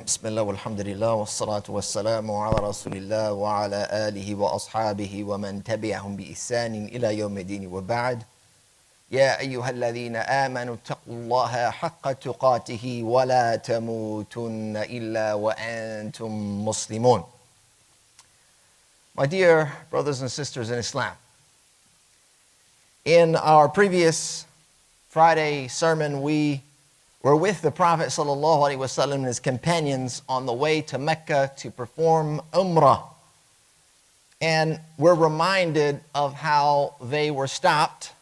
Bismillah walhamdulillah wassalatu wassalamu ala rasulillah wa ala alihi wa ashabihi wa man tabi'ahum bi ihsanin ila yawmiddin wa ba'd. Ya ayyuhalladhina amanu taqullaha haqqa tuqatihi wa la tamutunna illa wa antum muslimun. My dear brothers and sisters in Islam, in our previous Friday sermon, we were with the Prophet ﷺ and his companions on the way to Mecca to perform Umrah. And we're reminded of how they were stopped,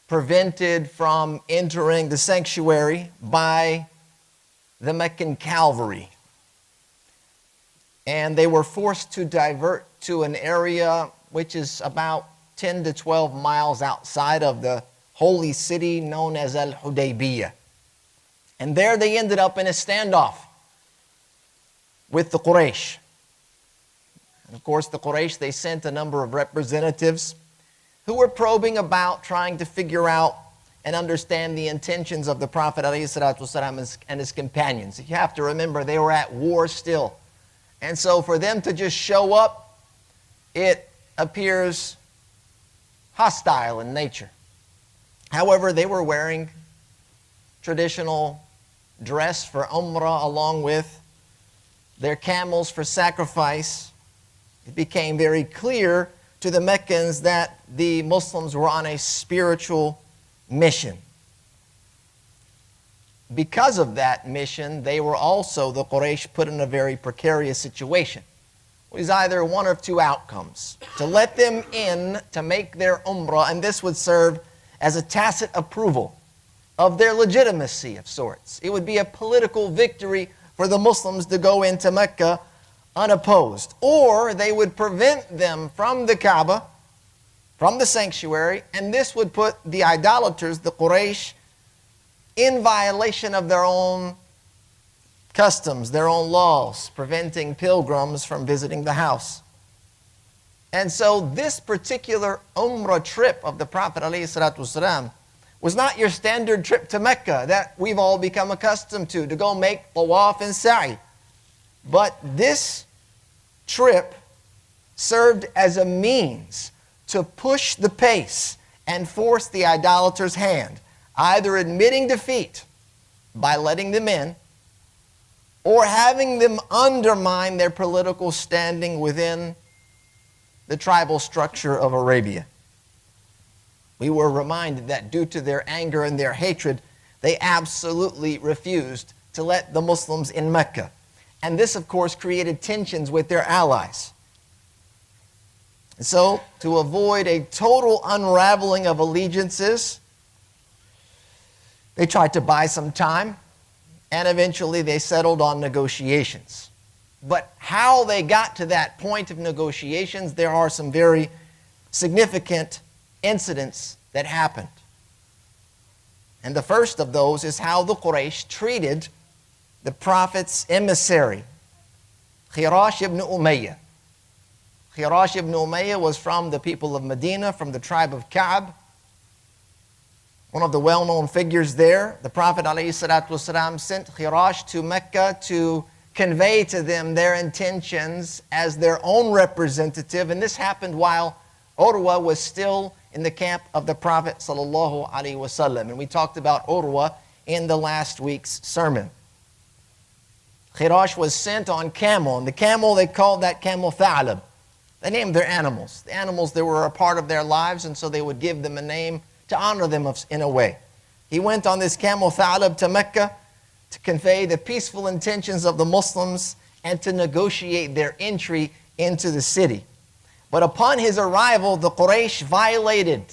prevented from entering the sanctuary by the Meccan cavalry. And they were forced to divert to an area which is about 10 to 12 miles outside of the holy city known as Al-Hudaybiyah. And there they ended up in a standoff with the Quraysh. And of course, the Quraysh, they sent a number of representatives who were probing about, trying to figure out and understand the intentions of the Prophet ﷺ and his companions. You have to remember, they were at war still. And so for them to just show up, it appears hostile in nature. However, they were wearing traditional dress for Umrah along with their camels for sacrifice. It became very clear to the Meccans that the Muslims were on a spiritual mission. Because of that mission, they were also, the Quraysh, put in a very precarious situation. It was either one of two outcomes: to let them in to make their Umrah, and this would serve as a tacit approval of their legitimacy of sorts. It would be a political victory for the Muslims to go into Mecca unopposed. Or they would prevent them from the Kaaba, from the sanctuary, and this would put the idolaters, the Quraysh, in violation of their own customs, their own laws, preventing pilgrims from visiting the house. And so this particular Umrah trip of the Prophet ﷺ was not your standard trip to Mecca that we've all become accustomed to go make tawaf and sa'i. But this trip served as a means to push the pace and force the idolater's hand, either admitting defeat by letting them in, or having them undermine their political standing within the tribal structure of Arabia. We were reminded that due to their anger and their hatred, they absolutely refused to let the Muslims in Mecca. And this, of course, created tensions with their allies. And so, to avoid a total unraveling of allegiances, they tried to buy some time, and eventually they settled on negotiations. But how they got to that point of negotiations, there are some very significant incidents that happened. And the first of those is how the Quraysh treated the Prophet's emissary, Khirash ibn Umayyah. Khirash ibn Umayyah was from the people of Medina, from the tribe of Ka'b. One of the well-known figures there. The Prophet ﷺ sent Khirash to Mecca to convey to them their intentions as their own representative. And this happened while Urwa was still in the camp of the Prophet ﷺ. And we talked about Urwa in the last week's sermon. Khirash was sent on camel. And the camel, they called that camel Tha'lab. They named their animals. The animals, they were a part of their lives, and so they would give them a name to honor them in a way. He went on this camel Tha'lab to Mecca to convey the peaceful intentions of the Muslims and to negotiate their entry into the city. But upon his arrival, the Quraysh violated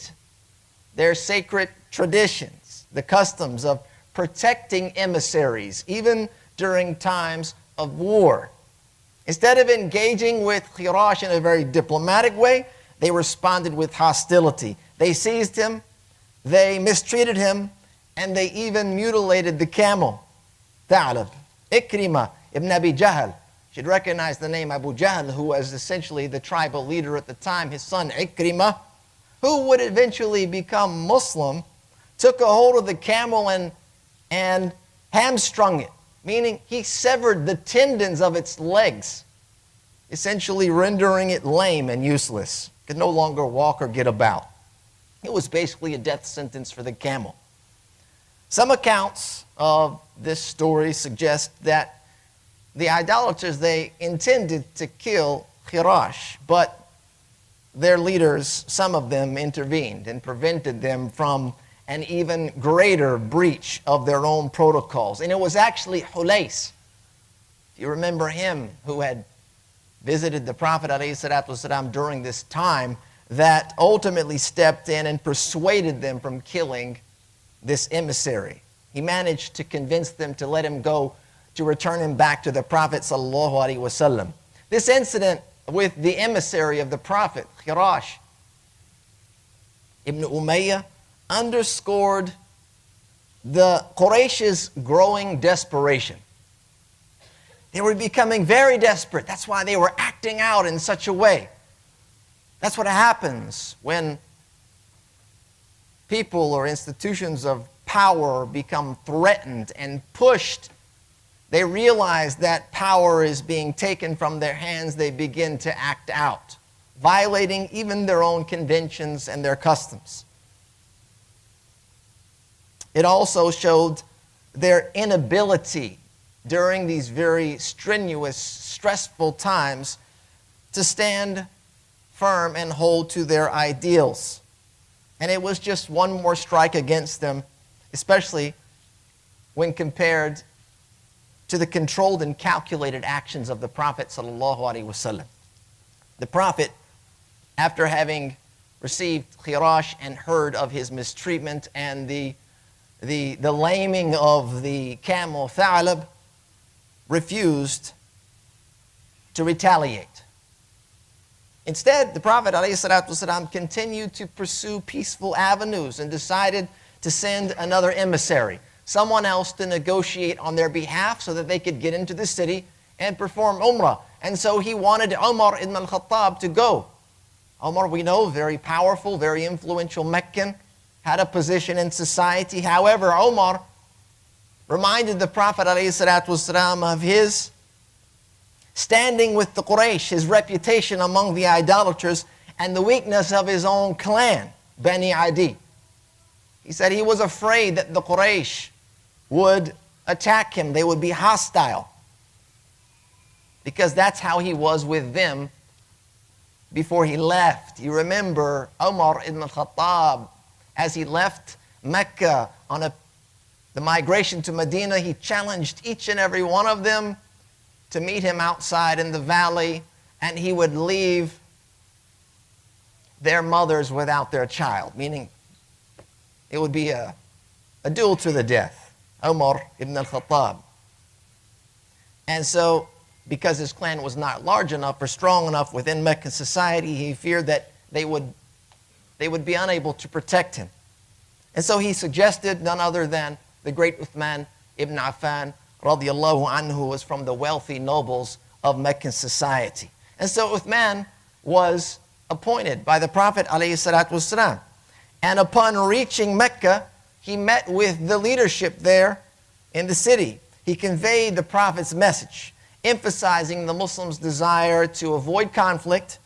their sacred traditions, the customs of protecting emissaries, even during times of war. Instead of engaging with Khirash in a very diplomatic way, they responded with hostility. They seized him, they mistreated him, and they even mutilated the camel. Tha'lab. Ikrimah ibn Abi Jahl. You should recognize the name Abu Jahl, who was essentially the tribal leader at the time. His son Ikrimah, who would eventually become Muslim, took a hold of the camel and hamstrung it meaning he severed the tendons of its legs, essentially rendering it lame and useless. It could no longer walk or get about. It was basically a death sentence for the camel. Some accounts of this story suggest that the idolaters, they intended to kill Khirash, but their leaders, some of them, intervened and prevented them from an even greater breach of their own protocols. And it was actually Hulais, if you remember him, who had visited the Prophet ﷺ during this time, that ultimately stepped in and persuaded them from killing this emissary. He managed to convince them to let him go, to return him back to the Prophet ﷺ. This incident with the emissary of the Prophet, Khirash ibn Umayyah, underscored the Quraysh's growing desperation. They were becoming very desperate. That's why they were acting out in such a way. That's what happens when people or institutions of power become threatened and pushed. They realize that power is being taken from their hands. They begin to act out, violating even their own conventions and their customs. It also showed their inability during these very strenuous, stressful times to stand firm and hold to their ideals. And it was just one more strike against them, especially when compared to the controlled and calculated actions of the Prophet ﷺ. The Prophet, after having received Khirash and heard of his mistreatment and the laming of the camel Tha'lab, refused to retaliate. Instead, the Prophet ﷺ continued to pursue peaceful avenues and decided to send another emissary, someone else to negotiate on their behalf so that they could get into the city and perform Umrah. And so he wanted Umar ibn al-Khattab to go. Umar, we know, very powerful, very influential Meccan, had a position in society. However, Umar reminded the Prophet ﷺ of his standing with the Quraysh, his reputation among the idolaters, and the weakness of his own clan, Bani Adi. He said he was afraid that the Quraysh would attack him. They would be hostile, because that's how he was with them before he left. You remember Umar ibn al-Khattab, as he left Mecca on the migration to Medina, he challenged each and every one of them to meet him outside in the valley, and he would leave their mothers without their child, meaning it would be a duel to the death. Umar ibn al-Khattab. And so, because his clan was not large enough or strong enough within Meccan society, he feared that they would be unable to protect him. And so he suggested none other than the great Uthman ibn Affan, radiyallahu anhu, who was from the wealthy nobles of Meccan society. And so Uthman was appointed by the Prophet ﷺ. And upon reaching Mecca, he met with the leadership there in the city. He conveyed the Prophet's message, emphasizing the Muslims' desire to avoid conflict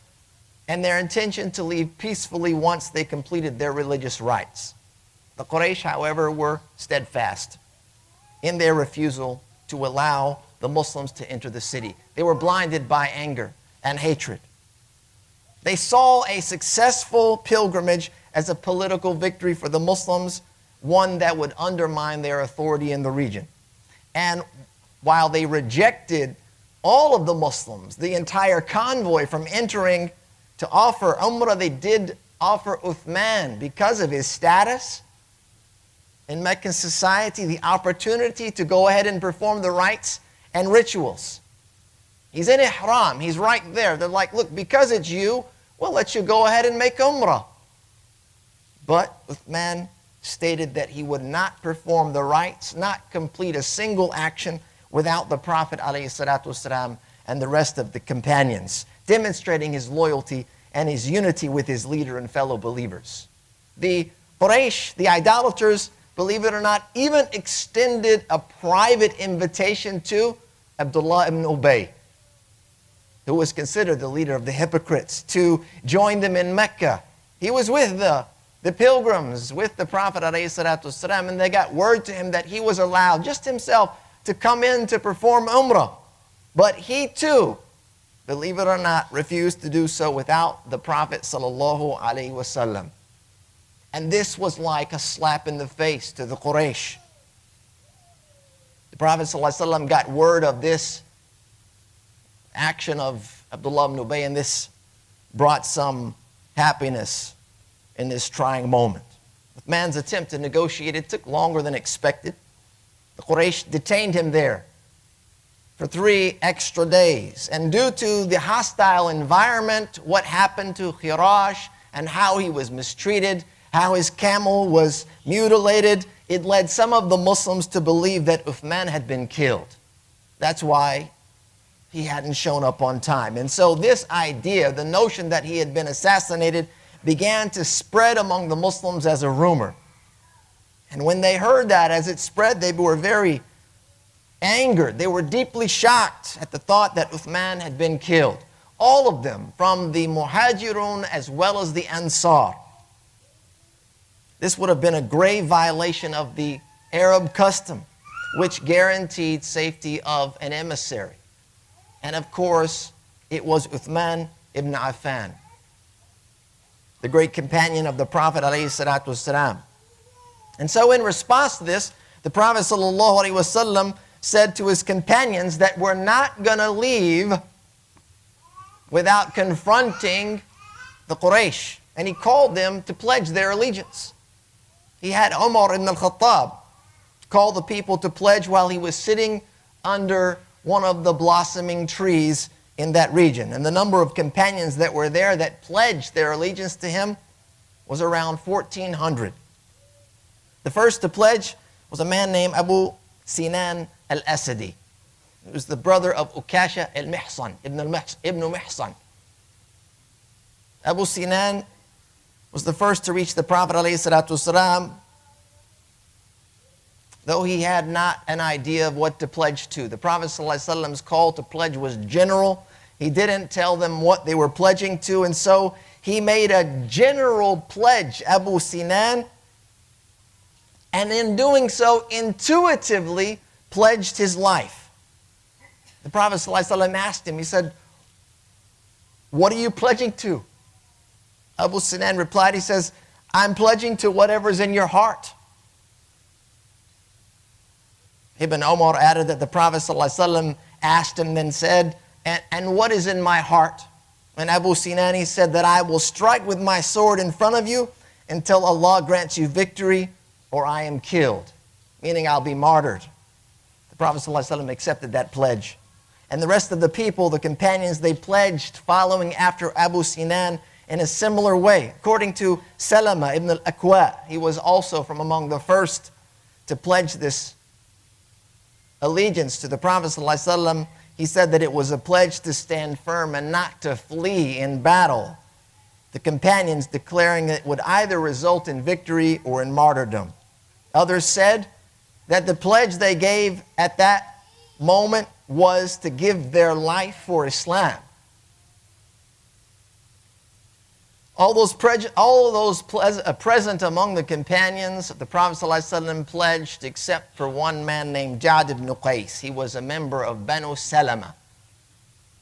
and their intention to leave peacefully once they completed their religious rites. The Quraysh, however, were steadfast in their refusal to allow the Muslims to enter the city. They were blinded by anger and hatred. They saw a successful pilgrimage as a political victory for the Muslims, one that would undermine their authority in the region. And while they rejected all of the Muslims, the entire convoy, from entering to offer Umrah, they did offer Uthman, because of his status in Meccan society, the opportunity to go ahead and perform the rites and rituals. He's in Ihram, he's right there. They're like, look, because it's you, we'll let you go ahead and make Umrah. But Uthman stated that he would not perform the rites, not complete a single action without the Prophet ﷺ and the rest of the companions, demonstrating his loyalty and his unity with his leader and fellow believers. The Quraysh, the idolaters, believe it or not, even extended a private invitation to Abdullah ibn Ubay, who was considered the leader of the hypocrites, to join them in Mecca. He was with the pilgrims, with the Prophet ﷺ, and they got word to him that he was allowed, just himself, to come in to perform Umrah. But he too, believe it or not, refused to do so without the Prophet ﷺ. And this was like a slap in the face to the Quraysh. The Prophet ﷺ got word of this action of Abdullah ibn Ubay, and this brought some happiness in this trying moment. Uthman's attempt to negotiate, it took longer than expected. The Quraysh detained him there for 3 extra days. And due to the hostile environment, what happened to Khirash and how he was mistreated, how his camel was mutilated, it led some of the Muslims to believe that Uthman had been killed. That's why he hadn't shown up on time. And so this idea, the notion that he had been assassinated, began to spread among the Muslims as a rumor. And when they heard that, as it spread, they were very angered. They were deeply shocked at the thought that Uthman had been killed. All of them, from the Muhajirun as well as the Ansar. This would have been a grave violation of the Arab custom, which guaranteed safety of an emissary. And of course, it was Uthman ibn Affan, the great companion of the Prophet ﷺ. And so in response to this, the Prophet ﷺ said to his companions that we're not going to leave without confronting the Quraysh. And he called them to pledge their allegiance. He had Umar ibn al-Khattab call the people to pledge while he was sitting under one of the blossoming trees in that region. And the number of companions that were there that pledged their allegiance to him was around 1,400. The first to pledge was a man named Abu Sinan al-Asadi. He was the brother of Ukasha al-Mihsan, ibn Mihsan. Abu Sinan was the first to reach the Prophet ﷺ, though he had not an idea of what to pledge to. The Prophet ﷺ's call to pledge was general. He didn't tell them what they were pledging to, and so he made a general pledge, Abu Sinan, and in doing so, intuitively pledged his life. The Prophet ﷺ asked him, he said, "What are you pledging to?" Abu Sinan replied, he says, "I'm pledging to whatever's in your heart." Ibn Umar added that the Prophet ﷺ asked him, then said, and what is in my heart? And Abu Sinan, he said that I will strike with my sword in front of you until Allah grants you victory or I am killed, meaning I'll be martyred. The Prophet ﷺ accepted that pledge. And the rest of the people, the companions, they pledged following after Abu Sinan in a similar way. According to Salama ibn al-Aqwa, he was also from among the first to pledge this allegiance to the Prophet ﷺ. He said that it was a pledge to stand firm and not to flee in battle. The companions declaring it would either result in victory or in martyrdom. Others said that the pledge they gave at that moment was to give their life for Islam. All those present among the companions of the Prophet ﷺ pledged except for one man named Ja'd ibn Qais. He was a member of Banu Salama,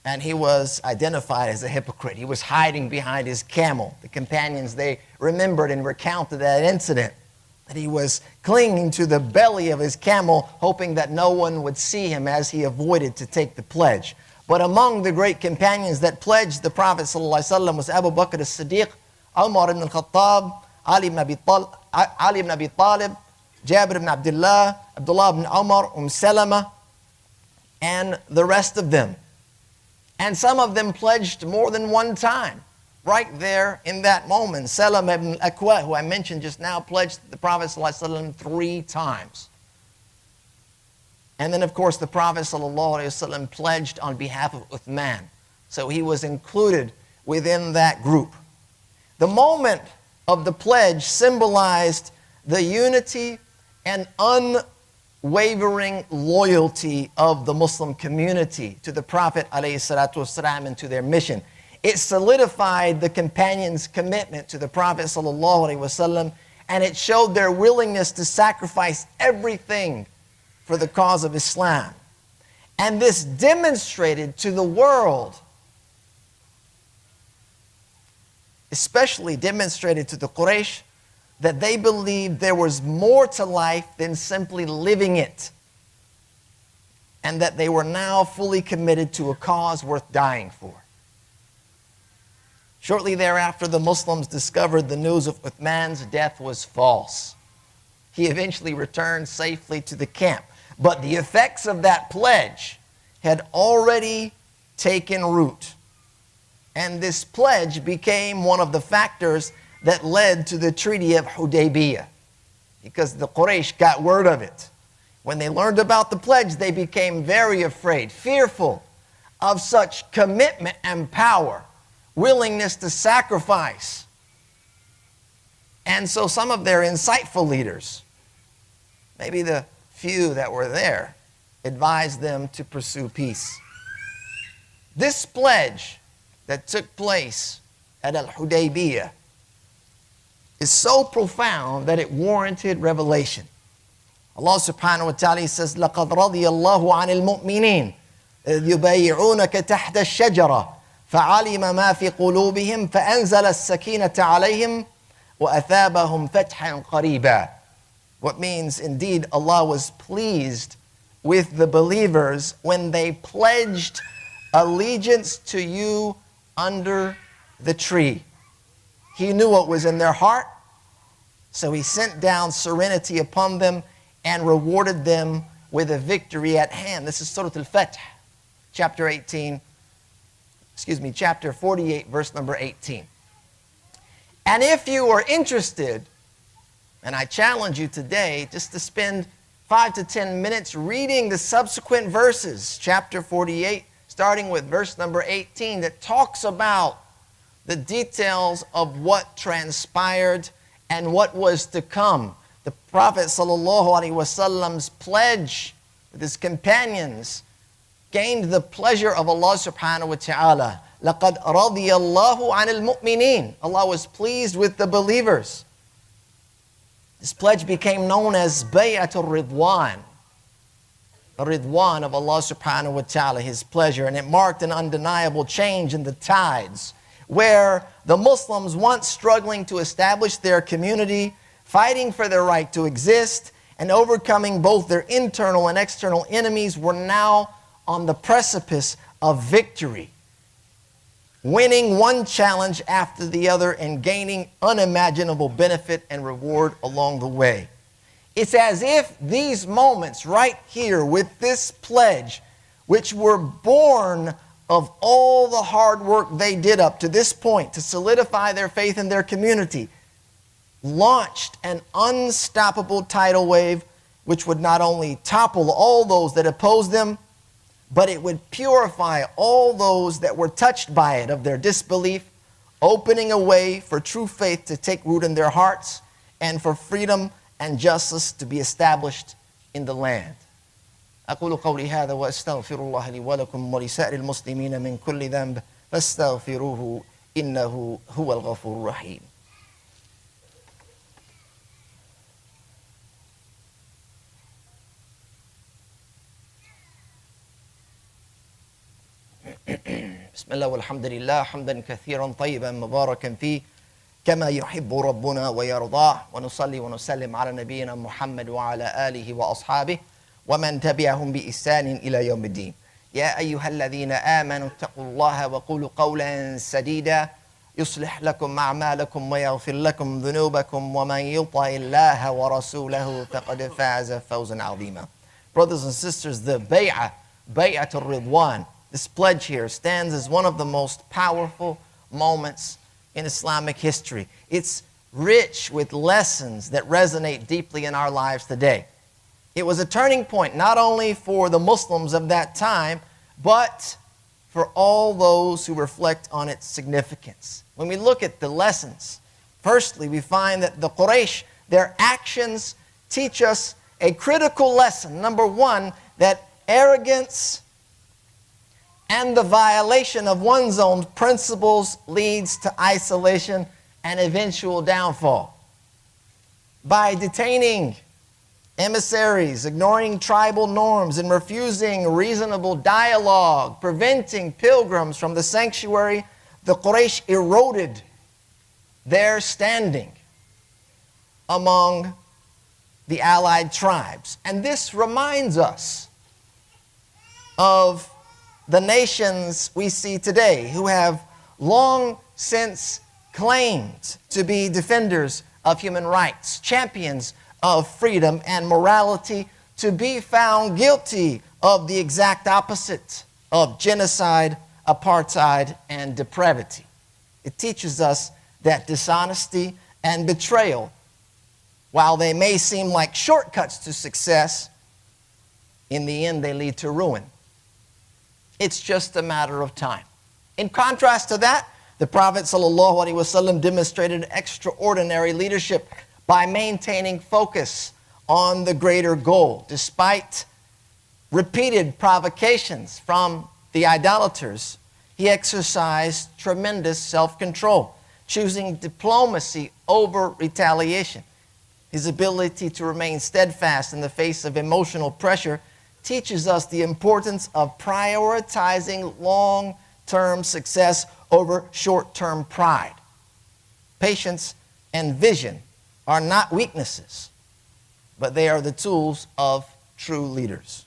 and he was identified as a hypocrite. He was hiding behind his camel. The companions, they remembered and recounted that incident, that he was clinging to the belly of his camel, hoping that no one would see him as he avoided to take the pledge. But among the great companions that pledged the Prophet ﷺ was Abu Bakr as-Siddiq, Umar ibn al-Khattab, Ali ibn Abi Talib, Jabir ibn Abdullah, Abdullah ibn Umar, Salama, and the rest of them. And some of them pledged more than one time, right there in that moment. Salama ibn al-Aqwa, who I mentioned just now, pledged the Prophet ﷺ 3 times. And then, of course, the Prophet ﷺ pledged on behalf of Uthman. So he was included within that group. The moment of the pledge symbolized the unity and unwavering loyalty of the Muslim community to the Prophet ﷺ and to their mission. It solidified the companions' commitment to the Prophet ﷺ, and it showed their willingness to sacrifice everything for the cause of Islam. And this demonstrated to the world, especially demonstrated to the Quraysh, that they believed there was more to life than simply living it, and that they were now fully committed to a cause worth dying for. Shortly thereafter, the Muslims discovered the news of Uthman's death was false. He eventually returned safely to the camp, but the effects of that pledge had already taken root. And this pledge became one of the factors that led to the Treaty of Hudaybiyah, because the Quraysh got word of it. When they learned about the pledge, they became very afraid, fearful of such commitment and power, willingness to sacrifice. And so some of their insightful leaders, maybe the few that were there, advised them to pursue peace. This pledge that took place at Al-Hudaybiyah is so profound that it warranted revelation. Allah subhanahu wa ta'ala says, لَقَدْ رَضِيَ اللَّهُ عَنِ الْمُؤْمِنِينَ إِذْ يُبَيِّعُونَكَ تَحْتَ الشَّجَرَةِ فَعَلِمَ مَا فِي قُلُوبِهِمْ فَأَنزَلَ السَّكِينَةَ عَلَيْهِمْ وَأَثَابَهُمْ فَتْحًا قَرِيبًا. What means, indeed, Allah was pleased with the believers when they pledged allegiance to you under the tree. He knew what was in their heart, so He sent down serenity upon them and rewarded them with a victory at hand. This is Surah Al-Fath, chapter 48, verse number 18. And if you are interested, and I challenge you today just to spend 5 to 10 minutes reading the subsequent verses, chapter 48, starting with verse number 18, that talks about the details of what transpired and what was to come. The Prophet ﷺ's pledge with his companions gained the pleasure of Allah subhanahu wa ta'ala. لَقَدْ رَضِيَ اللَّهُ عَنِ الْمُؤْمِنِينَ. Allah was pleased with the believers. This pledge became known as Bay'atul Ridwan, the Ridwan of Allah subhanahu wa ta'ala, His pleasure. And it marked an undeniable change in the tides, where the Muslims, once struggling to establish their community, fighting for their right to exist, and overcoming both their internal and external enemies, were now on the precipice of victory, winning one challenge after the other and gaining unimaginable benefit and reward along the way. It's as if these moments right here with this pledge, which were born of all the hard work they did up to this point to solidify their faith in their community, launched an unstoppable tidal wave which would not only topple all those that opposed them, but it would purify all those that were touched by it of their disbelief, opening a way for true faith to take root in their hearts and for freedom and justice to be established in the land. أقول قولي هذا وأستغفر الله لي ولكم ولسائر المسلمين من كل ذنب فاستغفروه إنه هو الغفور الرحيم. بسم الله والحمد لله حمدا كثيرا طيبا مباركا فيه كما يحب ربنا ويرضاه ونصلي ونسلم على نبينا محمد وعلى آله وأصحابه ومن تبعهم بإحسان إلى يوم الدين. يا أيها الذين آمنوا اتقوا الله وقولوا قولا سديدا يصلح لكم أعمالكم ويغفر لكم ذنوبكم ومن يطع الله ورسوله فقد فاز فوزا عظيما. Brothers and sisters, the Bay'at al-Ridwan, this pledge here, stands as one of the most powerful moments in Islamic history. It's rich with lessons that resonate deeply in our lives today. It was a turning point not only for the Muslims of that time, but for all those who reflect on its significance. When we look at the lessons, firstly, we find that the Quraysh, their actions teach us a critical lesson. Number one, that arrogance and the violation of one's own principles leads to isolation and eventual downfall. By detaining emissaries, ignoring tribal norms, and refusing reasonable dialogue, preventing pilgrims from the sanctuary, the Quraysh eroded their standing among the allied tribes. And this reminds us of the nations we see today who have long since claimed to be defenders of human rights, champions of freedom and morality, to be found guilty of the exact opposite of genocide, apartheid, and depravity. It teaches us that dishonesty and betrayal, while they may seem like shortcuts to success, in the end they lead to ruin. It's just a matter of time. In contrast to that, the Prophet ﷺ demonstrated extraordinary leadership by maintaining focus on the greater goal. Despite repeated provocations from the idolaters, he exercised tremendous self-control, choosing diplomacy over retaliation. His ability to remain steadfast in the face of emotional pressure teaches us the importance of prioritizing long-term success over short-term pride. Patience and vision are not weaknesses, but they are the tools of true leaders.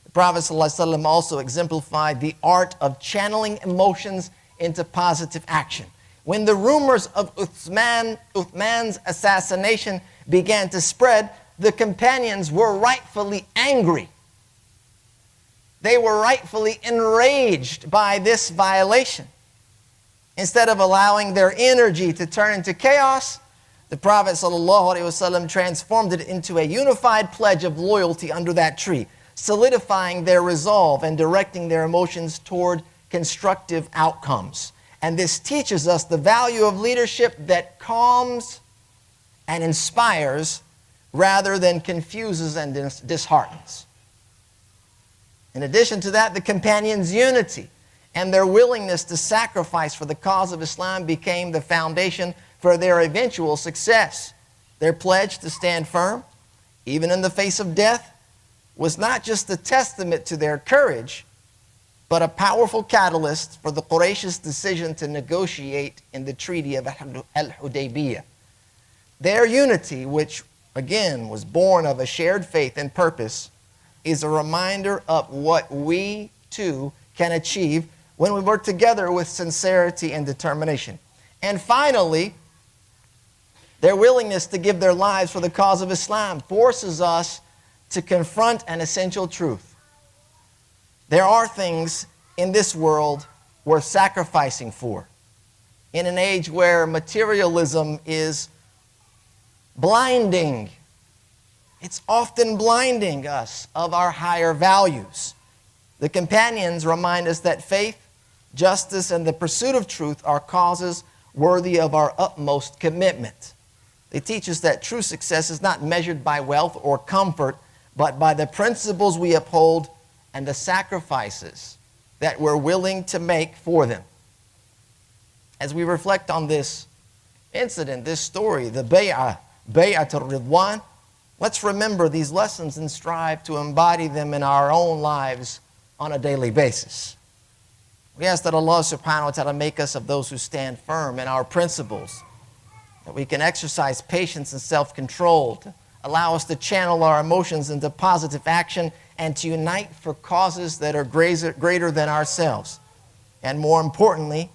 The Prophet ﷺ also exemplified the art of channeling emotions into positive action. When the rumors of Uthman's assassination began to spread, the companions were rightfully angry. They were rightfully enraged by this violation. Instead of allowing their energy to turn into chaos, the Prophet ﷺ transformed it into a unified pledge of loyalty under that tree, solidifying their resolve and directing their emotions toward constructive outcomes. And this teaches us the value of leadership that calms and inspires rather than confuses and disheartens. In addition to that, the companions' unity and their willingness to sacrifice for the cause of Islam became the foundation for their eventual success. Their pledge to stand firm, even in the face of death, was not just a testament to their courage, but a powerful catalyst for the Quraysh's decision to negotiate in the Treaty of Al-Hudaybiyah. Their unity, which again was born of a shared faith and purpose, is a reminder of what we too can achieve when we work together with sincerity and determination. And finally, their willingness to give their lives for the cause of Islam forces us to confront an essential truth. There are things in this world worth sacrificing for. In an age where materialism is blinding, it's often blinding us of our higher values. The companions remind us that faith, justice, and the pursuit of truth are causes worthy of our utmost commitment. They teach us that true success is not measured by wealth or comfort, but by the principles we uphold and the sacrifices that we're willing to make for them. As we reflect on this incident, this story, the Bay'at al-Ridwan, let's remember these lessons and strive to embody them in our own lives on a daily basis. We ask that Allah subhanahu wa ta'ala make us of those who stand firm in our principles, that we can exercise patience and self-control, to allow us to channel our emotions into positive action and to unite for causes that are greater than ourselves. And more importantly,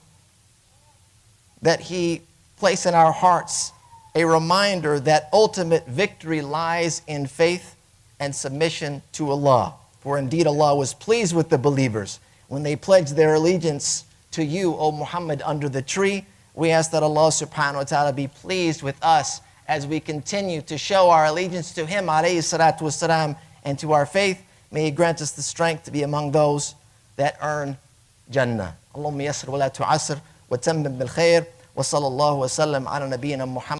that He place in our hearts a reminder that ultimate victory lies in faith and submission to Allah. For indeed Allah was pleased with the believers when they pledged their allegiance to you, O Muhammad, under the tree. We ask that Allah subhanahu wa ta'ala be pleased with us as we continue to show our allegiance to Him, alayhi salatu wasalam, and to our faith. May He grant us the strength to be among those that earn Jannah. Allahumma yassir wa la tu'assir wa tammim bil khair wa sallallahu wa sallam ala nabiyyina Muhammad.